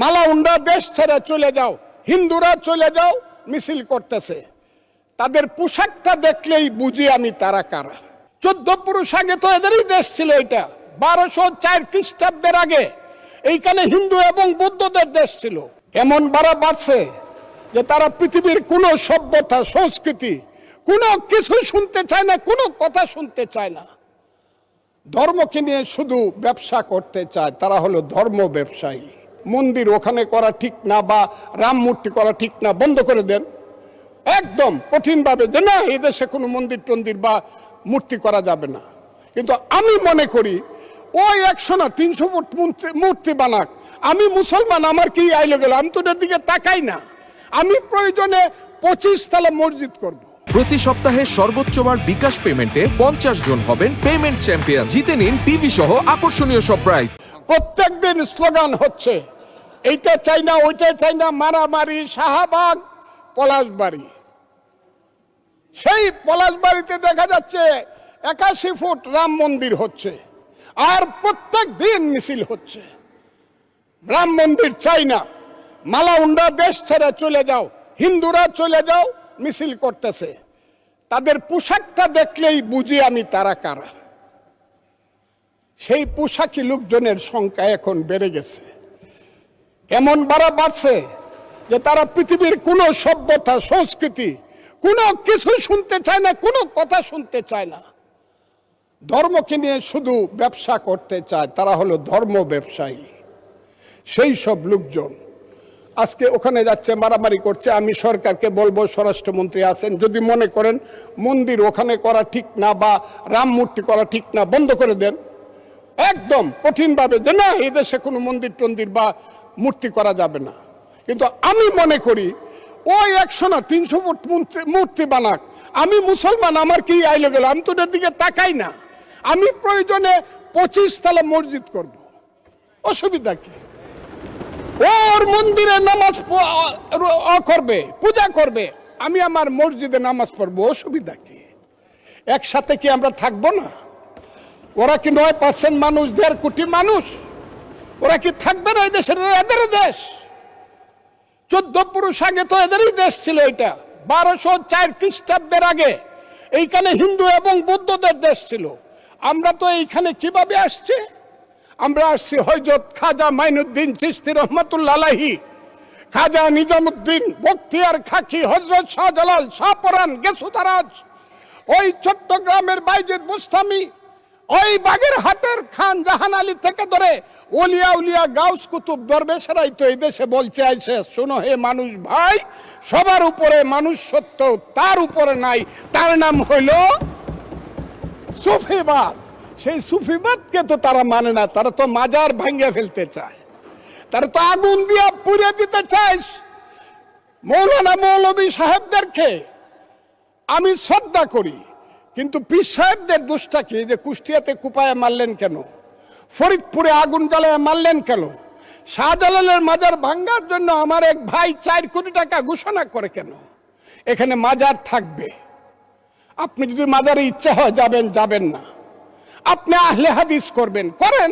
মালাউন্ডা দেশ ছেড়ে চলে যাও, হিন্দুরা চলে যাও মিছিল করতেছে। তাদের পোশাকটা দেখলেই বুঝি আমি তারা কারা। 14 পুরুষ আগে তো এদেরই দেশ ছিল। এটা 1204 খ্রিস্টাব্দের আগে এইখানে হিন্দু এবং বৌদ্ধদের দেশ ছিল। এমন বাড়ছে যে তারা পৃথিবীর কোনো সভ্যতা সংস্কৃতি কোনো কিছু শুনতে চায় না, কোনো কথা শুনতে চায় না। ধর্মকে নিয়ে শুধু ব্যবসা করতে চায়। তারা হলো ধর্ম ব্যবসায়ী। মন্দির ওখানে করা ঠিক না, বা রাম মূর্তি করা ঠিক না, বন্ধ করে দেন একদম কঠিনভাবে, যে না এই দেশে কোনো মন্দির টন্দির বা মূর্তি করা যাবে না। কিন্তু আমি মনে করি ওই 100 না 300 ফুট মূর্তি বানাক, আমি মুসলমান, আমার কি আইলো গেল, আমি তো ওটার দিকে তাকাই না। আমি প্রয়োজনে 25 তলা মসজিদ করব। প্রতি সপ্তাহে সর্বোচ্চবার বিকাশ পেমেন্টে 50 জন হবেন পেমেন্ট চ্যাম্পিয়ন। জিতে নিন টিভি সহ আকর্ষণীয় সব প্রাইজ। প্রত্যেকদিন স্লোগান হচ্ছে এইটা চাই না, ওইটা চাই না, মারামারি, শাহবাগ, পলাশবাড়ি। সেই পলাশবাড়িতে দেখা যাচ্ছে 81 ফুট রাম মন্দির হচ্ছে, আর প্রত্যেক দিন মিছিল হচ্ছে। রাম মন্দির চাই না, মালাউন্ডা দেশ ছেড়ে চলে যাও, হিন্দুরা চলে যাও মিছিল করতেছে। তাদের পোশাকটা দেখলেই বুঝি আমি তারা কারা। সেই পোশাকি লোকজনের সংখ্যা এখন বেড়ে গেছে। এমন বাড়ছে যে তারা পৃথিবীর কোনো সভ্যতা সংস্কৃতি কোনো কিছু শুনতে চায় না, কোনো কথা শুনতে চায় না। ধর্মকে নিয়ে শুধু ব্যবসা করতে চায়। তারা হলো ধর্ম ব্যবসায়ী। সেই সব লোকজন আজকে ওখানে যাচ্ছে, মারামারি করছে। আমি সরকারকে বলবো, স্বরাষ্ট্রমন্ত্রী আছেন, যদি মনে করেন মন্দির ওখানে করা ঠিক না, বা রাম মূর্তি করা ঠিক না, বন্ধ করে দেন একদম কঠিনভাবে, যে না এই দেশে কোনো মন্দির টন্দির বা মূর্তি করা যাবে না। কিন্তু আমি মনে করি ওই 100 না 300 ফুট মূর্তি বানাক, আমি মুসলমান, আমার কি আইলো গেল, আমি তো ওটার দিকে তাকাই না। আমি প্রয়োজনে 25 তলা মসজিদ করব, অসুবিধা কি? ওর মন্দিরে নামাজ করবে, পূজা করবে, আমি আমার মসজিদে নামাজ পড়বো, অসুবিধা কি? একসাথে কি আমরা থাকবো না? ওরা কি 9% মানুষ, 1.5 কোটি মানুষ, ওরা কি থাকবে না এই দেশের? এদের দেশ। 14 পুরুষ আগে তো এদেরই দেশ ছিল। এটা 1204 খ্রিস্টাব্দের আগে এইখানে হিন্দু এবং বৌদ্ধদের দেশ ছিল। আমরা তো এইখানে কিভাবে আসছি? আমরা আসছি হযরত খাজা মাইনুদ্দিন চিশতি রহমাতুল্লাহ আলাইহি, খাজা নিজামুদ্দিন বখতিয়ার খাকি, হযরত শাহজালাল, শাহপরান, গেসুদারাজ, ওই চট্টগ্রামের বাইজিদ বুস্তামি, ওই বাগেরহাটের খান জাহান আলী থেকে ধরে ওলিয়া উলিয়া গাউস কুতুব দরবেশেরাই তো এই দেশে বলছে আইসে, শোনো হে মানুষ ভাই, সবার উপরে মানুষ সত্য, তার উপরে নাই, তার নাম হইল সুফিবাদ। সেই সুফিবাদকে তো তারা মানে না। তারা তো মাজার ভাঙ্গে ফেলতে চায়, তারা তো আগুন দিয়া পুড়ে দিতে চায়। মৌলানা মৌলভী সাহেবদেরকে আমি শ্রদ্ধা করি, কিন্তু পীর সাহেবদের দোষটা কি? যে কুষ্টিয়াতে কুপায়ে মারলেন কেন? ফরিদপুরে আগুন জ্বালায় মারলেন কেন? শাহজালালের মাজার ভাঙ্গার জন্য আমার এক ভাই 4 কোটি টাকা ঘোষণা করে কেন? এখানে মাজার থাকবে, আপনি যদি মাজারে ইচ্ছা হয় যাবেন, যাবেন না। আপনি আহলে হাদিস করবেন, করেন।